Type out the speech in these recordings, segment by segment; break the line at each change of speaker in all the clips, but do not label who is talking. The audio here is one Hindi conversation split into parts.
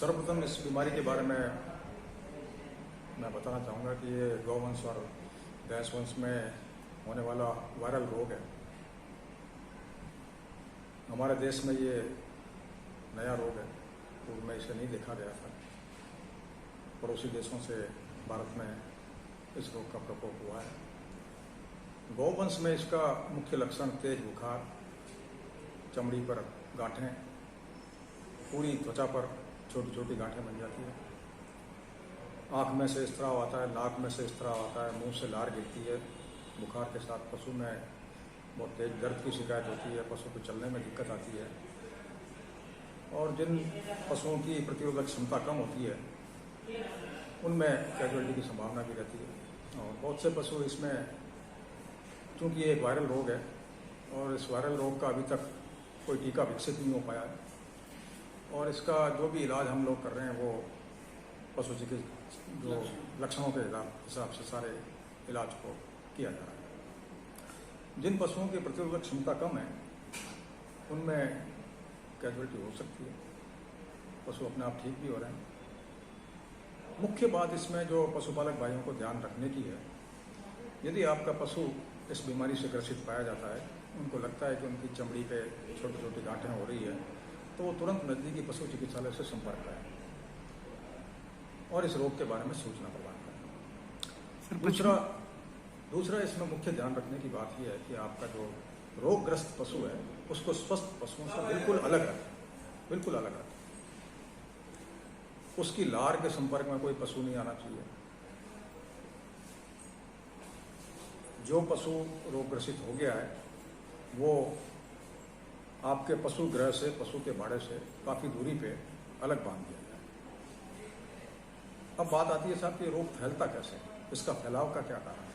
सर्वप्रथम इस बीमारी के बारे में मैं बताना चाहूँगा कि ये गौवंश और भैंस वंश में होने वाला वायरल रोग है। हमारे देश में ये नया रोग है, पूर्व में इसे नहीं देखा गया था। पड़ोसी देशों से भारत में इस रोग का प्रकोप हुआ है। गौवंश में इसका मुख्य लक्षण तेज बुखार, चमड़ी पर गांठें, पूरी त्वचा पर छोटी छोटी गांठें बन जाती है, आँख में से स्त्राव आता है, नाक में से स्त्राव आता है, मुंह से लार गिरती है। बुखार के साथ पशु में बहुत तेज दर्द की शिकायत होती है, पशु को चलने में दिक्कत आती है। और जिन पशुओं की प्रतिरोधक क्षमता कम होती है उनमें कैजुअलिटी की संभावना भी रहती है। और बहुत से पशु इसमें, चूँकि ये एक वायरल रोग है और इस वायरल रोग का अभी तक कोई टीका विकसित नहीं हो पाया है, और इसका जो भी इलाज हम लोग कर रहे हैं वो पशु चिकित्सा जो लक्षणों के हिसाब से सारे इलाज को किया जा रहा है। जिन पशुओं की प्रतिरोधक क्षमता कम है उनमें कैजुअलिटी हो सकती है, पशु अपने आप ठीक भी हो रहे हैं। मुख्य बात इसमें जो पशुपालक भाइयों को ध्यान रखने की है, यदि आपका पशु इस बीमारी से ग्रसित पाया जाता है, उनको लगता है कि उनकी चमड़ी पे छोटी छोटी गांठें हो रही है, तो वो तुरंत नज़दीकी पशु चिकित्सालय से संपर्क करें और इस रोग के बारे में सूचना प्रदान करें। दूसरा इसमें मुख्य ध्यान रखने की बात यह है कि आपका जो रोगग्रस्त पशु है उसको स्वस्थ पशुओं से बिल्कुल अलग रखें, बिल्कुल अलग रखें। उसकी लार के संपर्क में कोई पशु नहीं आना चाहिए। जो पशु रोगग्रसित हो गया है वो आपके पशु गृह से, पशु के बाड़े से काफ़ी दूरी पे अलग बांध दिया जाए। अब बात आती है साहब कि रोग फैलता कैसे, इसका फैलाव का क्या कारण है।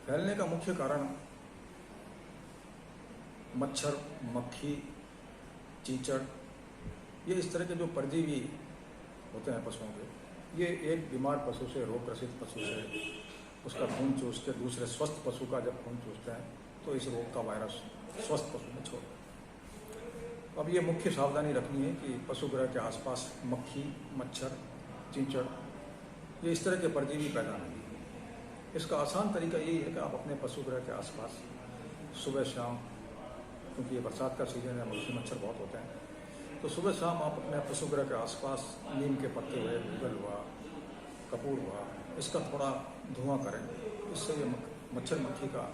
फैलने का मुख्य कारण मच्छर, मक्खी, चीचड़, ये इस तरह के जो परजीवी होते हैं पशुओं के, ये एक बीमार पशु से, रोगग्रसित पशु से उसका खून चूस के दूसरे स्वस्थ पशु का जब खून चूसते हैं तो इस रोग का वायरस स्वस्थ पशु में छोड़। अब ये मुख्य सावधानी रखनी है कि पशु गृह के आसपास मक्खी, मच्छर, चींचड़, ये इस तरह के परजीवी पैदा नहीं। इसका आसान तरीका यही है कि आप अपने पशु गृह के आसपास सुबह शाम, क्योंकि ये बरसात का सीजन है, मक्खी मच्छर बहुत होते हैं, तो सुबह शाम आप अपने पशु गृह के आसपास नीम के पत्ते हुए, गूगल हुआ, कपूर हुआ, इसका थोड़ा धुआं करें। इससे ये मच्छर मक्खी का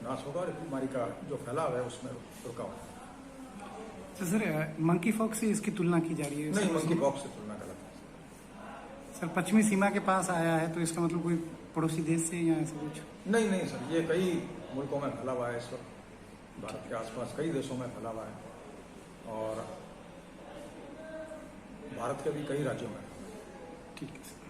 नाश होगा और बीमारी का जो फैलाव है उसमें रुकावट होगा।
तो सर मंकी पॉक्स से इसकी तुलना की जा रही है?
नहीं, मंकी पॉक्स से तुलना गलत है
सर। पश्चिमी सीमा के पास आया है तो इसका मतलब कोई पड़ोसी देश से या ऐसा कुछ?
नहीं सर, ये कई मुल्कों में फैला हुआ है इस वक्त, भारत के आसपास कई देशों में फैला हुआ है और भारत के भी कई राज्यों में।
ठीक है सर।